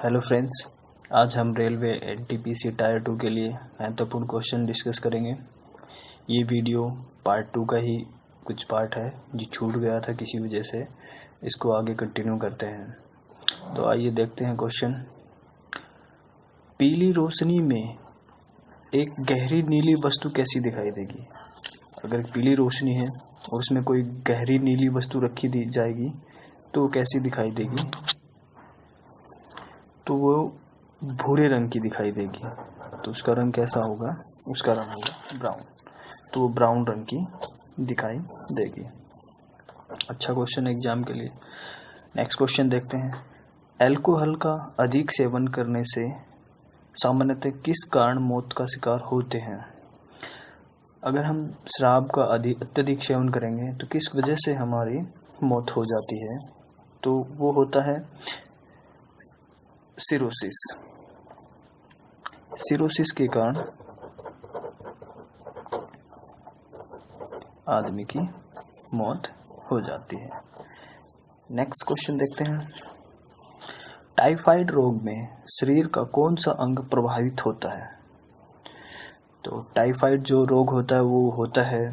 Hello friends, आज हम railway NTPC tyre 2 के लिए महत्वपूर्ण क्वेश्चन डिस्कस करेंगे। ये वीडियो पार्ट 2 का ही कुछ पार्ट है जो छूट गया था किसी वजह से। इसको आगे कंटिन्यू करते हैं। तो आइए देखते हैं क्वेश्चन। पीली रोशनी में एक गहरी नीली वस्तु कैसी दिखाई देगी? अगर पीली रोशनी है और उसमें कोई गहरी नीली वस्तु रखी दी जाएगी तो कैसी दिखाई देगी? तो वो भूरे रंग की दिखाई देगी। तो उसका रंग कैसा होगा? उसका रंग होगा ब्राउन। तो वो ब्राउन रंग की दिखाई देगी। अच्छा क्वेश्चन एग्जाम के लिए। नेक्स्ट क्वेश्चन देखते हैं। अल्कोहल का अधिक सेवन करने से सामान्यतः किस कारण मौत का शिकार होते हैं? अगर हम शराब का अत्यधिक सेवन करेंगे तो किस वजह से हमारी मौत हो जाती है? तो वो होता है सिरोसिस। सिरोसिस के कारण आदमी की मौत हो जाती है। नेक्स्ट क्वेश्चन देखते हैं। टाइफाइड रोग में शरीर का कौन सा अंग प्रभावित होता है? तो टाइफाइड जो रोग होता है वो होता है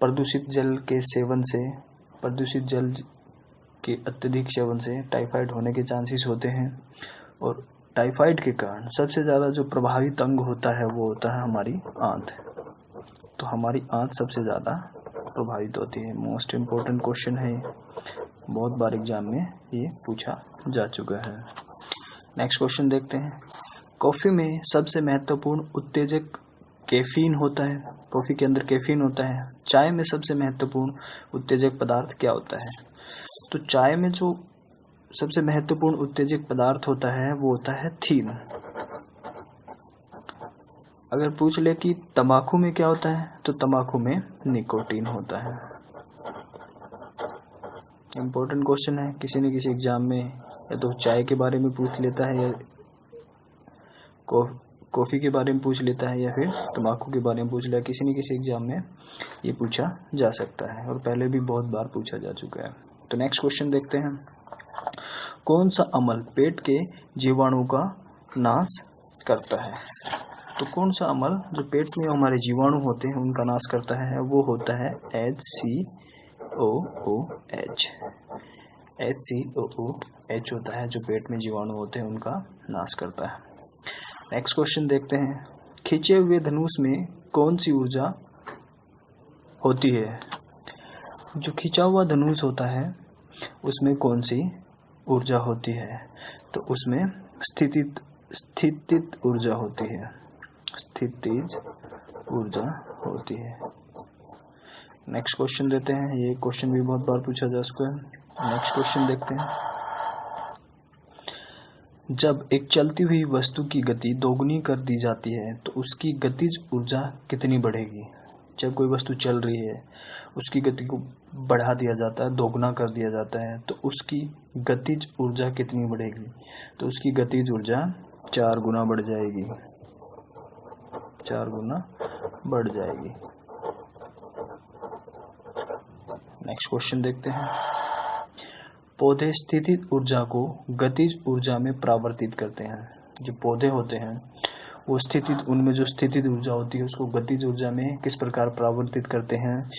प्रदूषित जल के सेवन से। प्रदूषित जल के अत्यधिक सेवन से टाइफाइड होने के चांसेस होते हैं। और टाइफाइड के कारण सबसे ज़्यादा जो प्रभावित अंग होता है वो होता है हमारी आंत। तो हमारी आंत सबसे ज़्यादा प्रभावित होती है। मोस्ट इम्पोर्टेंट क्वेश्चन है, बहुत बार एग्जाम में ये पूछा जा चुका है। नेक्स्ट क्वेश्चन देखते हैं। कॉफ़ी में सबसे महत्वपूर्ण उत्तेजक कैफीन होता है। कॉफ़ी के अंदर कैफीन होता है। चाय में सबसे महत्वपूर्ण उत्तेजक पदार्थ क्या होता है? तो चाय में जो सबसे महत्वपूर्ण उत्तेजक पदार्थ होता है वो होता है थीन। अगर पूछ ले कि तंबाकू में क्या होता है तो तंबाकू में निकोटीन होता है। इम्पोर्टेंट क्वेश्चन है, किसी न किसी एग्जाम में या तो चाय के बारे में पूछ लेता है या कॉफ़ी के बारे में पूछ लेता है या फिर तंबाकू के बारे में पूछ लिया। किसी न किसी एग्जाम में ये पूछा जा सकता है और पहले भी बहुत बार पूछा जा चुका है। तो नेक्स्ट क्वेश्चन देखते हैं। कौन सा अम्ल पेट के जीवाणु का नाश करता है? तो कौन सा अम्ल जो पेट में हमारे जीवाणु होते हैं उनका नाश करता है वो होता है HCOOH। HCOOH होता है जो पेट में जीवाणु होते हैं उनका नाश करता है। नेक्स्ट क्वेश्चन देखते हैं। खींचे हुए धनुष में कौन सी ऊर्जा होती है? जो खींचा हुआ धनुष होता है उसमें कौन सी ऊर्जा होती है? तो उसमें स्थितिज ऊर्जा होती है। स्थितिज ऊर्जा होती है। नेक्स्ट क्वेश्चन देते हैं। ये क्वेश्चन भी बहुत बार पूछा जा चुका है। नेक्स्ट क्वेश्चन देखते हैं। जब एक चलती हुई वस्तु की गति दोगुनी कर दी जाती है तो उसकी गतिज ऊर्जा कितनी बढ़ेगी? जब कोई वस्तु चल रही है उसकी गति को बढ़ा दिया जाता है, दोगुना कर दिया जाता है, तो उसकी गतिज ऊर्जा कितनी बढ़ेगी? तो उसकी गतिज ऊर्जा 4 गुना बढ़ जाएगी। 4 गुना बढ़ जाएगी। नेक्स्ट क्वेश्चन देखते हैं। पौधे स्थितिज ऊर्जा को गतिज ऊर्जा में परावर्तित करते हैं। जो पौधे होते हैं वो उनमें जो स्थितिज ऊर्जा होती है उसको गतिज ऊर्जा में किस प्रकार परावर्तित करते हैं?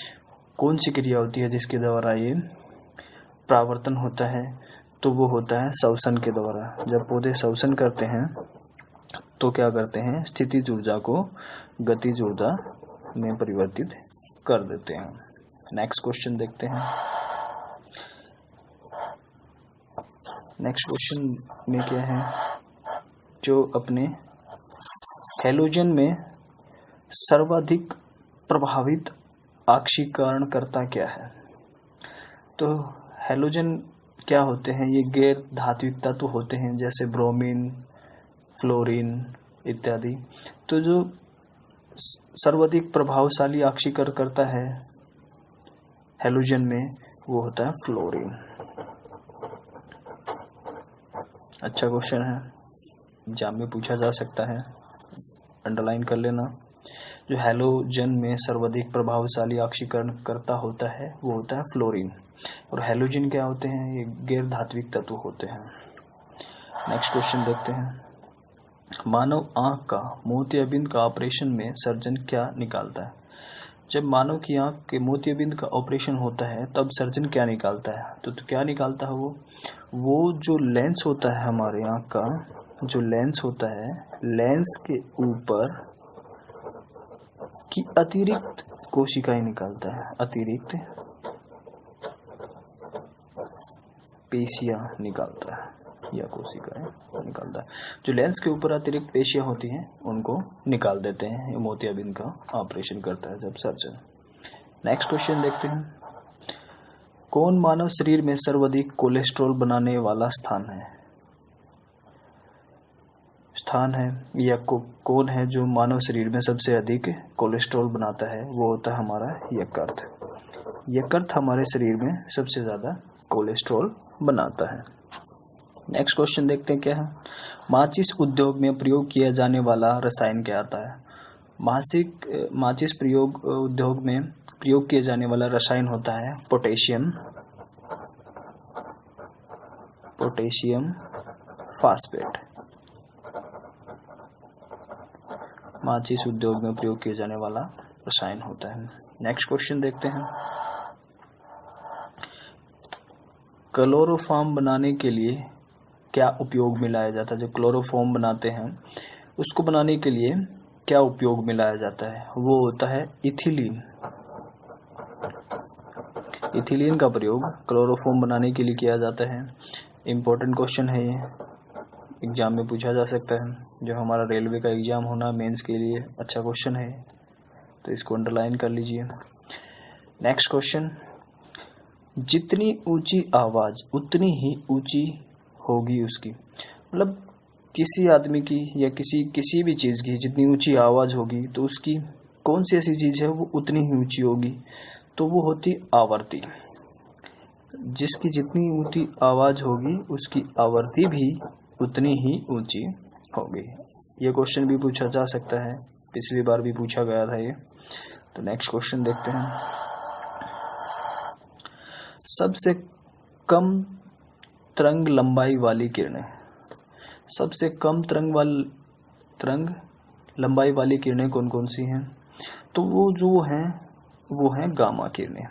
कौन सी क्रिया होती है जिसके द्वारा ये परावर्तन होता है? तो वो होता है श्वसन के द्वारा। जब पौधे श्वसन करते हैं तो क्या करते हैं? स्थितिज ऊर्जा को गतिज ऊर्जा में परिवर्तित कर देते हैं। नेक्स्ट क्वेश्चन देखते हैं। नेक्स्ट क्वेश्चन में क्या है? जो अपने हैलोजन में सर्वाधिक प्रभावित ऑक्सीकरणकर्ता क्या है? तो हैलोजन क्या होते हैं? ये गैर धात्विक तत्व होते हैं जैसे ब्रोमीन, फ्लोरीन इत्यादि। तो जो सर्वाधिक प्रभावशाली ऑक्सीकरणकर्ता है हैलोजन में वो होता है फ्लोरीन। अच्छा क्वेश्चन है, एग्जाम में पूछा जा सकता है, अंडरलाइन कर लेना। जो हैलोजन में सर्वाधिक प्रभावशाली ऑक्सीकरणकर्ता होता है वो होता है फ्लोरीन। और हैलोजन क्या होते हैं? ये गैर धात्विक तत्व होते हैं। नेक्स्ट क्वेश्चन देखते हैं। मानव आंख का मोतियाबिंद का ऑपरेशन में सर्जन क्या निकालता है? जब मानव की आंख के मोतियाबिंद का ऑपरेशन होता है तब सर्जन क्या निकालता है? तो क्या निकालता है वो जो लेंस होता है हमारे आंख का, जो लेंस होता है, लेंस के ऊपर की अतिरिक्त कोशिकाएं निकालता है, अतिरिक्त पेशियां निकालता है या कोशिकाएं निकालता है। जो लेंस के ऊपर अतिरिक्त पेशियां होती हैं उनको निकाल देते हैं। ये मोतियाबिंद का ऑपरेशन करता है जब सर्जन। नेक्स्ट क्वेश्चन देखते हैं। कौन मानव शरीर में सर्वाधिक कोलेस्ट्रॉल बनाने वाला स्थान है या कौन है जो मानव शरीर में सबसे अधिक कोलेस्ट्रॉल बनाता है? वो होता है हमारा यकृत। यकृत हमारे शरीर में सबसे ज्यादा कोलेस्ट्रॉल बनाता है। नेक्स्ट क्वेश्चन देखते हैं क्या है। माचिस उद्योग में प्रयोग किया जाने वाला रसायन क्या आता है? माचिस उद्योग में प्रयोग किया जाने वाला रसायन होता है पोटेशियम फास्फेट। माचिस उद्योग में प्रयोग किया जाने वाला रसायन होता है। नेक्स्ट क्वेश्चन देखते हैं। क्लोरोफॉर्म बनाने के लिए क्या उपयोग में लाया जाता है? जो क्लोरोफॉर्म बनाते हैं उसको बनाने के लिए क्या उपयोग में लाया जाता है? वो होता है इथिलीन। इथिलीन का प्रयोग क्लोरोफॉर्म बनाने के लिए किया जाता है। इम्पोर्टेंट क्वेश्चन है, ये एग्जाम में पूछा जा सकता है। जो हमारा रेलवे का एग्जाम होना मेंस के लिए अच्छा क्वेश्चन है, तो इसको अंडरलाइन कर लीजिए। Next question. जितनी ऊंची आवाज उतनी ही ऊंची होगी उसकी, मतलब किसी आदमी की या किसी भी चीज की जितनी ऊंची आवाज होगी तो उसकी कौन सी ऐसी चीज है वो उतनी ही ऊंची होगी? तो वो होती आवृत्ति। जिसकी जितनी ऊंची आवाज होगी उसकी आवृत्ति भी उतनी ही ऊंची होगी। ये क्वेश्चन भी पूछा जा सकता है, पिछली बार भी पूछा गया था ये। तो नेक्स्ट क्वेश्चन देखते हैं। सबसे कम तरंग लंबाई वाली किरणें, सबसे कम तरंग लंबाई वाली किरणें कौन कौन सी हैं? तो वो हैं गामा किरणें।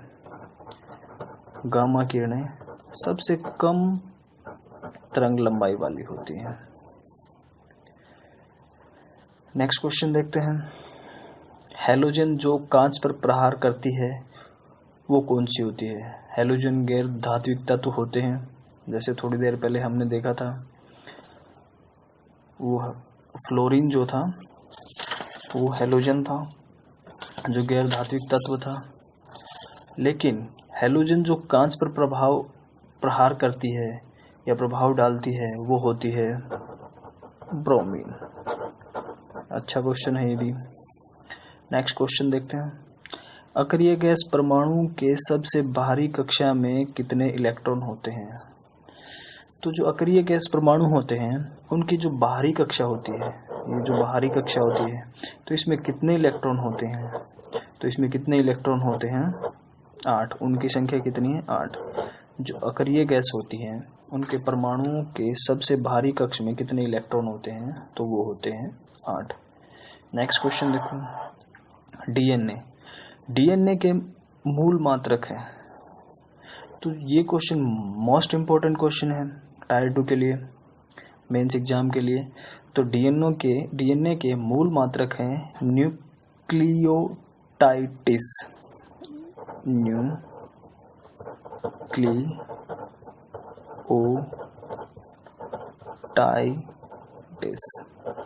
गामा किरणें सबसे कम तरंग लंबाई वाली होती हैं। नेक्स्ट क्वेश्चन देखते हैं। हैलोजन जो कांच पर प्रहार करती है वो कौन सी होती है? हैलोजन गैर धात्विक तत्व होते हैं, जैसे थोड़ी देर पहले हमने देखा था वो फ्लोरीन जो था वो हैलोजन था जो गैर धात्विक तत्व था। लेकिन हैलोजन जो कांच पर प्रहार करती है या प्रभाव डालती है वो होती है ब्रोमीन। अच्छा क्वेश्चन है ये भी। नेक्स्ट क्वेश्चन देखते हैं। अक्रिय गैस परमाणु के सबसे बाहरी कक्षा में कितने इलेक्ट्रॉन होते हैं? तो जो अक्रिय गैस परमाणु होते हैं उनकी जो बाहरी कक्षा होती है, ये जो बाहरी कक्षा होती है, तो इसमें कितने इलेक्ट्रॉन होते हैं? तो इसमें कितने इलेक्ट्रॉन होते हैं? 8। उनकी संख्या कितनी है? 8। जो अक्रिय गैस होती है उनके परमाणुओं के सबसे बाहरी कक्ष में कितने इलेक्ट्रॉन होते हैं? तो वो होते हैं 8। नेक्स्ट क्वेश्चन देखो। डीएनए के मूल मात्रक है। तो ये क्वेश्चन मोस्ट इम्पोर्टेंट क्वेश्चन है टायर 2 के लिए, मेंस एग्जाम के लिए। तो डीएनए के मूल मात्रक हैं न्यूक्लियोटाइडिस,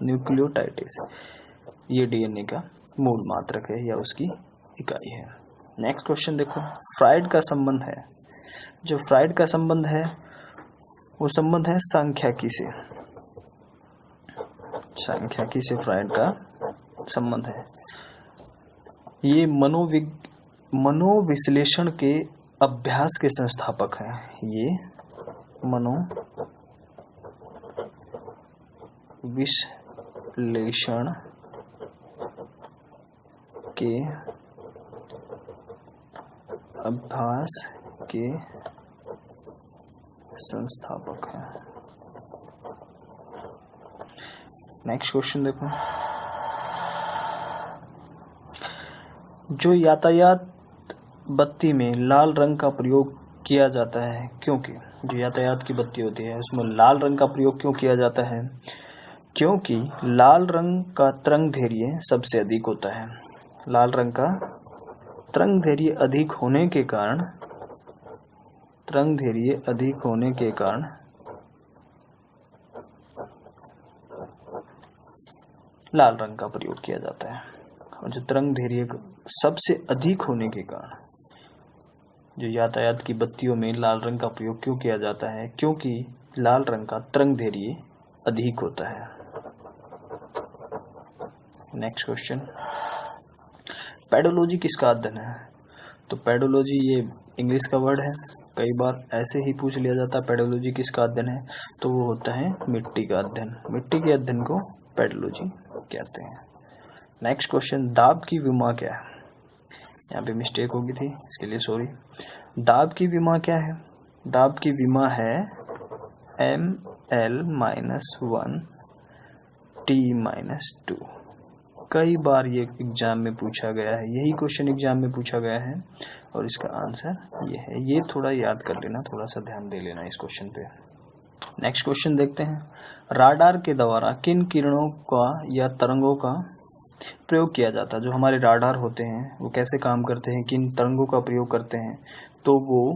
न्यूक्लियोटाइडिस ये डीएनए का मूल मात्रक है या उसकी इकाई है। नेक्स्ट क्वेश्चन देखो। फ्राइड का संबंध है, जो फ्राइड का संबंध है वो संबंध है सांख्यिकी से। सांख्यिकी से फ्राइड का संबंध है। ये मनोविश्लेषण के अभ्यास के संस्थापक हैं। ये मनोविश्लेषण के अभ्यास के संस्थापक हैं। नेक्स्ट क्वेश्चन देखो, जो यातायात बत्ती में लाल रंग का प्रयोग किया जाता है क्योंकि, जो यातायात की बत्ती होती है उसमें लाल रंग का प्रयोग क्यों किया जाता है? क्योंकि लाल रंग का तरंगदैर्घ्य सबसे अधिक होता है। लाल रंग का तरंगदैर्घ्य अधिक होने के कारण, तरंगदैर्घ्य अधिक होने के कारण लाल रंग का प्रयोग किया जाता है। और जो तरंगदैर्घ्य सबसे अधिक होने के कारण जो यातायात की बत्तियों में लाल रंग का प्रयोग क्यों किया जाता है? क्योंकि लाल रंग का तरंगदैर्घ्य अधिक होता है। नेक्स्ट क्वेश्चन, पेडोलॉजी किसका अध्ययन है? तो पेडोलॉजी ये इंग्लिश का वर्ड है, कई बार ऐसे ही पूछ लिया जाता है पेडोलॉजी किसका अध्ययन है, तो वो होता है मिट्टी का अध्ययन। मिट्टी के अध्ययन को पेडोलॉजी कहते हैं। नेक्स्ट क्वेश्चन, दाब की विमा क्या है? यहाँ पे मिस्टेक होगी थी, इसके लिए सॉरी। दाब की विमा क्या है? दाब की विमा है ml-1 t-2। कई बार ये एग्जाम में पूछा गया है, यही क्वेश्चन एग्जाम में पूछा गया है और इसका आंसर ये है। ये थोड़ा याद कर लेना, थोड़ा सा ध्यान दे लेना इस क्वेश्चन पे। नेक्स्ट क्वेश्चन देखते हैं, राडार के द्वारा किन किरणों का या तरंगों का प्रयोग किया जाता है? जो हमारे राडार होते हैं वो कैसे काम करते हैं, किन तरंगों का प्रयोग करते हैं? तो वो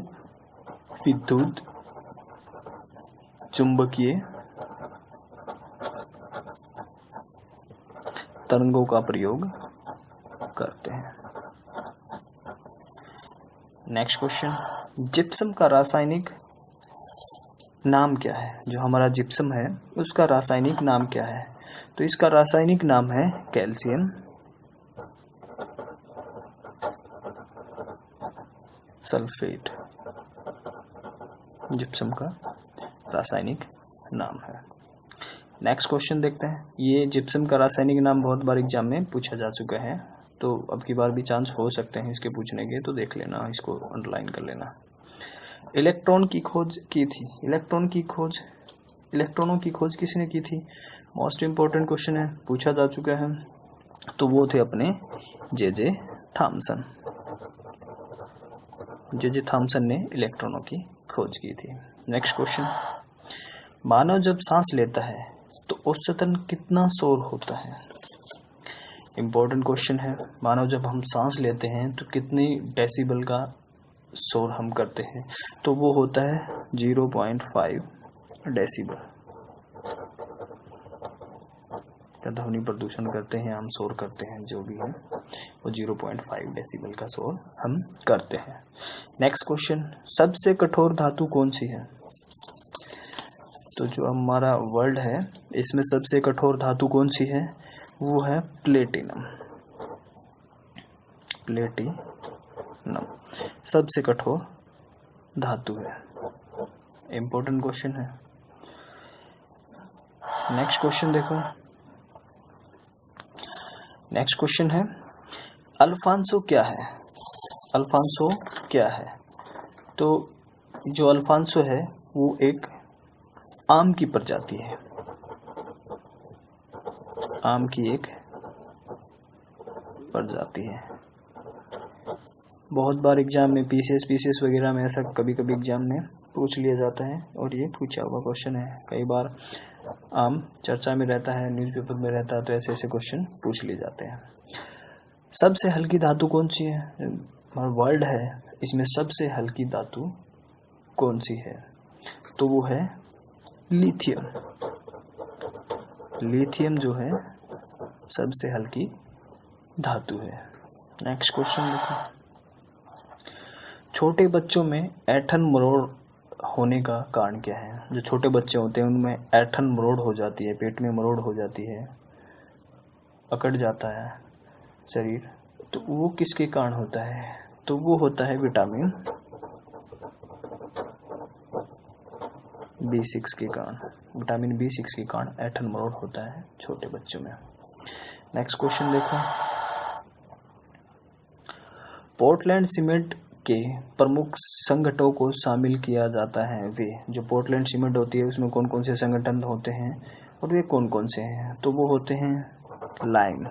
विद्युत चुंबकीय तरंगों का प्रयोग करते हैं। नेक्स्ट क्वेश्चन, जिप्सम का रासायनिक नाम क्या है? जो हमारा जिप्सम है उसका रासायनिक नाम क्या है? तो इसका रासायनिक नाम है कैल्शियम सल्फेट। जिप्सम का रासायनिक नाम है। नेक्स्ट क्वेश्चन देखते हैं, ये जिप्सम का रासायनिक नाम बहुत बार एग्जाम में पूछा जा चुका है, तो अब की बार भी चांस हो सकते हैं इसके पूछने के, तो देख लेना, इसको अंडरलाइन कर लेना। इलेक्ट्रॉन की खोज की थी, इलेक्ट्रॉनों की खोज किसने की थी? मोस्ट इम्पोर्टेंट क्वेश्चन है, पूछा जा चुका है। तो वो थे अपने जे थॉमसन। जे थॉमसन ने इलेक्ट्रॉनों की खोज की थी। नेक्स्ट क्वेश्चन, मानव जब सांस लेता है तो औसतन कितना शोर होता है? इम्पोर्टेंट क्वेश्चन है, मानव जब हम सांस लेते हैं तो कितनी डेसिबल का शोर हम करते हैं? तो वो होता है 0.5 डेसिबल का ध्वनि प्रदूषण करते हैं हम, शोर करते हैं, जो भी है वो 0.5 डेसिबल का शोर हम करते हैं। नेक्स्ट क्वेश्चन, सबसे कठोर धातु कौन सी है? तो जो हमारा वर्ल्ड है इसमें सबसे कठोर धातु कौन सी है? वो है प्लेटिनम। प्लेटिनम सबसे कठोर धातु है। इंपॉर्टेंट क्वेश्चन है। नेक्स्ट क्वेश्चन देखो, नेक्स्ट क्वेश्चन है, अल्फांसो क्या है? अल्फांसो क्या है? तो जो अल्फांसो है वो एक आम की प्रजाति है, आम की एक प्रजाति है। बहुत बार एग्जाम में पीसेस वगैरह में ऐसा कभी कभी एग्जाम में पूछ लिया जाता है और ये पूछा हुआ क्वेश्चन है। कई बार आम चर्चा में रहता है, न्यूज़पेपर में रहता है, तो ऐसे ऐसे क्वेश्चन पूछ लिए जाते हैं। सबसे हल्की धातु कौन सी है? हमारा वर्ल्ड है इसमें सबसे हल्की धातु कौन सी है? तो वो है लिथियम। लिथियम जो है सबसे हल्की धातु है। नेक्स्ट क्वेश्चन देखो, छोटे बच्चों में ऐंठन मरोड़ होने का कारण क्या है? जो छोटे बच्चे होते हैं उनमें ऐंठन मरोड़ हो जाती है, पेट में मरोड़ हो जाती है, अकड़ जाता है शरीर, तो वो किसके कारण होता है? तो वो होता है विटामिन B6 के कारण। विटामिन B6 के कारण ऐंठन मरोड़ होता है छोटे बच्चों में। नेक्स्ट क्वेश्चन देखो, पोर्टलैंड सीमेंट के प्रमुख संगठनों को शामिल किया जाता है। वे जो पोर्टलैंड सीमेंट होती है उसमें कौन कौन से संगठन होते हैं? और वे कौन कौन से हैं? तो वो होते हैं लाइम,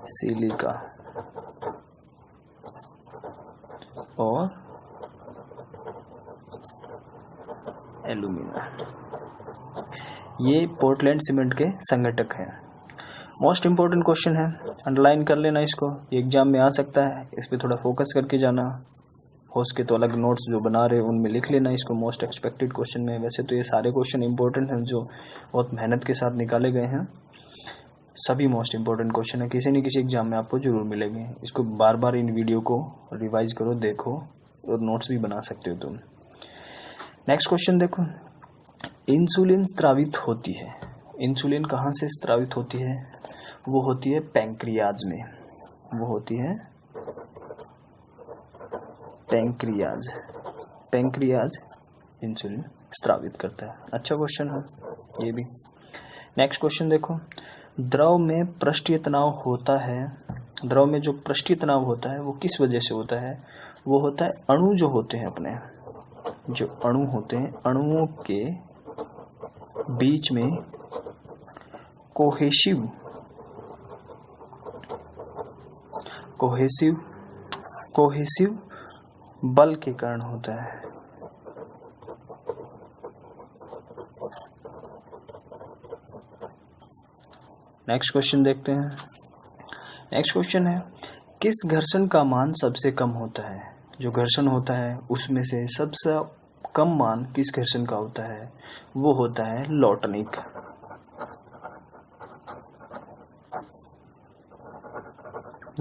सिलिका और एल्यूमिना। ये पोर्टलैंड सीमेंट के संगठक हैं। मोस्ट इम्पोर्टेंट क्वेश्चन है, अंडरलाइन कर लेना इसको, एग्जाम में आ सकता है, इस पर थोड़ा फोकस करके जाना। हो सके तो अलग नोट्स जो बना रहे उनमें लिख लेना इसको मोस्ट एक्सपेक्टेड क्वेश्चन में। वैसे तो ये सारे क्वेश्चन इंपॉर्टेंट हैं जो बहुत मेहनत के साथ निकाले गए हैं, सभी मोस्ट इम्पोर्टेंट क्वेश्चन है, किसी न किसी एग्जाम में आपको जरूर मिलेंगे। इसको बार बार इन वीडियो को रिवाइज करो, देखो और नोट्स भी बना सकते हो तुम। नेक्स्ट क्वेश्चन देखो, इंसुलिन स्रावित होती है, इंसुलिन कहाँ से स्रावित होती है? वो होती है पैंक्रियाज में, वो होती है पैंक्रियाज, पैंक्रियाज इंसुलिन स्रावित करता है। अच्छा क्वेश्चन है ये भी। नेक्स्ट क्वेश्चन देखो, द्रव में पृष्ठीय तनाव होता है, द्रव में जो पृष्ठीय तनाव होता है वो किस वजह से होता है? वो होता है अणु जो होते हैं अपने, जो अणु होते हैं, अणुओं के बीच में कोहेसिव बल के कारण होता है। नेक्स्ट क्वेश्चन देखते हैं। नेक्स्ट क्वेश्चन है, किस घर्षण का मान सबसे कम होता है? जो घर्षण होता है उसमें से सबसे कम मान किस घर्षण का होता है? वो होता है लॉटनिक।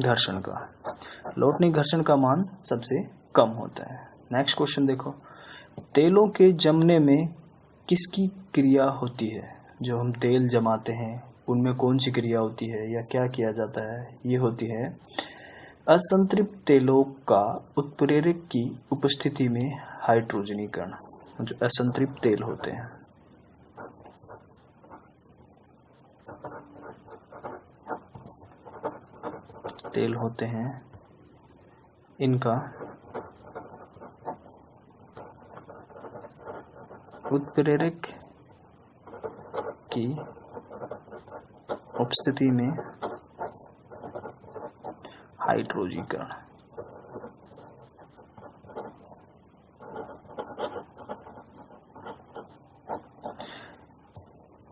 घर्षण का, लॉटनिक घर्षण का मान सबसे कम होता है। नेक्स्ट क्वेश्चन देखो, तेलों के जमने में किसकी क्रिया होती है? जो हम तेल जमाते हैं उनमें कौन सी क्रिया होती है या क्या किया जाता है? ये होती है असंतृप्त तेलों का उत्प्रेरक की उपस्थिति में हाइड्रोजनीकरण। जो असंतृप्त तेल होते हैं, तेल होते हैं, इनका उत्प्रेरक की उपस्थिति में हाइड्रोजीकरण।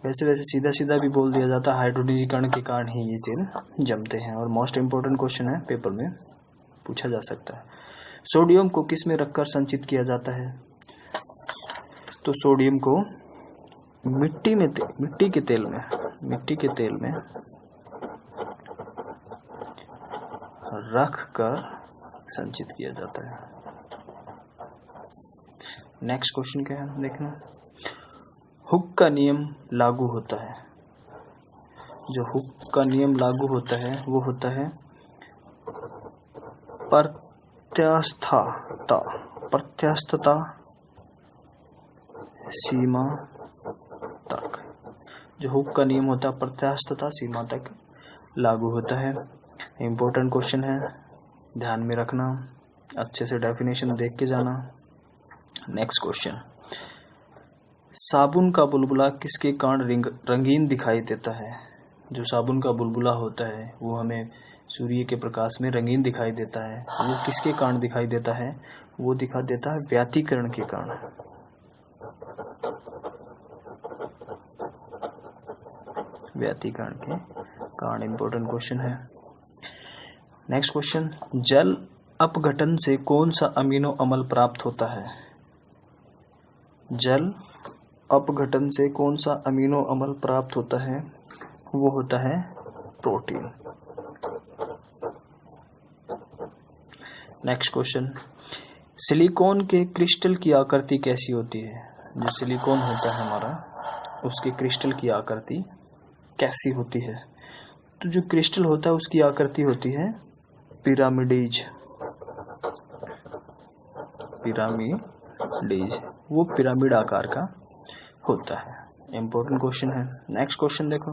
वैसे सीधा सीधा भी बोल दिया जाता है, हाइड्रोजीकरण के कारण ही ये तेल जमते हैं। और मोस्ट इम्पोर्टेंट क्वेश्चन है, पेपर में पूछा जा सकता है। सोडियम को किस में रखकर संचित किया जाता है? तो सोडियम को मिट्टी के तेल में रख कर संचित किया जाता है। नेक्स्ट क्वेश्चन क्या है देखना, हुक का नियम लागू होता है। जो हुक का नियम लागू होता है वो होता है प्रत्यास्थता सीमा तक। जो हुक का नियम होता है प्रत्यास्थता सीमा तक लागू होता है। इम्पोर्टेंट क्वेश्चन है, ध्यान में रखना, अच्छे से डेफिनेशन देख के जाना। नेक्स्ट क्वेश्चन, साबुन का बुलबुला किसके कारण रंगीन दिखाई देता है? जो साबुन का बुलबुला होता है वो हमें सूर्य के प्रकाश में रंगीन दिखाई देता है। वो किसके कारण दिखाई देता है? वो दिखा देता है व्यातीकरण के कारण। व्यातीकरण के कारण इंपॉर्टेंट क्वेश्चन है। नेक्स्ट क्वेश्चन, जल अपघटन से कौन सा अमीनो अम्ल प्राप्त होता है? जल अपघटन से कौन सा अमीनो अम्ल प्राप्त होता है? वो होता है प्रोटीन। नेक्स्ट क्वेश्चन, सिलिकॉन के क्रिस्टल की आकृति कैसी होती है? जो सिलिकॉन होता है हमारा, उसके क्रिस्टल की आकृति कैसी होती है? तो जो क्रिस्टल होता है उसकी आकृति होती है पिरामिडीज। वो पिरामिड आकार का होता है। इंपॉर्टेंट क्वेश्चन है। नेक्स्ट क्वेश्चन देखो,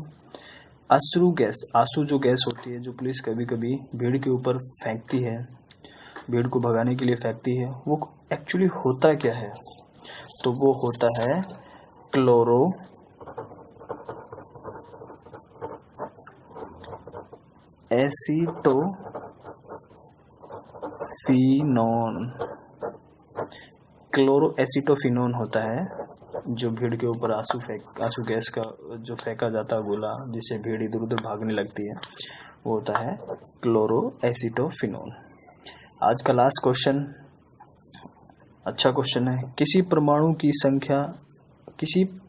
अश्रु गैस, आंसू जो गैस होती है जो पुलिस कभी कभी भीड़ के ऊपर फेंकती है, भीड़ को भगाने के लिए फेंकती है, वो एक्चुअली होता क्या है? तो वो होता है क्लोरो एसीटोफिनोन। क्लोरो एसीटोफिनोन होता है जो भीड़ के ऊपर आंसू गैस का जो फेंका जाता है गोला, जिससे भीड़ इधर उधर भागने लगती है, वो होता है क्लोरो एसीटोफिनोन। आज का लास्ट क्वेश्चन अच्छा क्वेश्चन है। किसी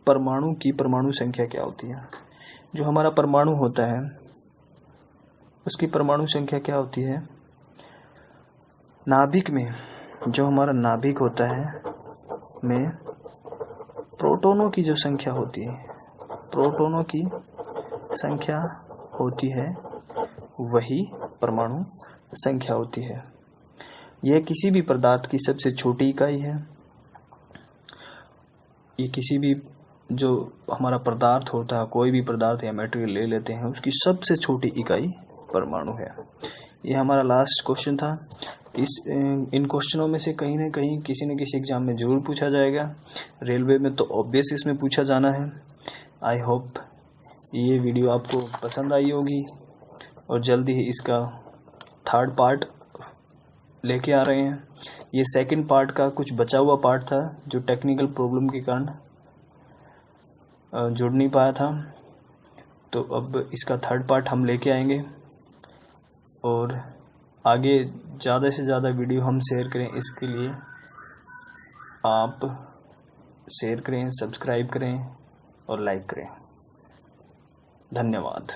परमाणु की परमाणु संख्या क्या होती है? जो हमारा परमाणु होता है उसकी परमाणु संख्या क्या होती है? नाभिक में, जो हमारा नाभिक होता है में प्रोटॉनों की जो संख्या होती है, प्रोटॉनों की संख्या होती है, वही परमाणु संख्या होती है। यह किसी भी पदार्थ की सबसे छोटी इकाई है। ये किसी भी जो हमारा पदार्थ होता है, कोई भी पदार्थ या मटेरियल ले लेते हैं, उसकी सबसे छोटी इकाई परमाणु है। ये हमारा लास्ट क्वेश्चन था। इन क्वेश्चनों में से कहीं ना कहीं किसी न किसी एग्जाम में जरूर पूछा जाएगा। रेलवे में तो ऑब्वियस इसमें पूछा जाना है। आई होप ये वीडियो आपको पसंद आई होगी और जल्दी ही इसका थर्ड पार्ट लेके आ रहे हैं। ये सेकंड पार्ट का कुछ बचा हुआ पार्ट था जो टेक्निकल प्रॉब्लम के कारण जुड़ नहीं पाया था, तो अब इसका थर्ड पार्ट हम लेके आएंगे और आगे ज़्यादा से ज़्यादा वीडियो हम शेयर करें। इसके लिए आप शेयर करें, सब्सक्राइब करें और लाइक करें। धन्यवाद।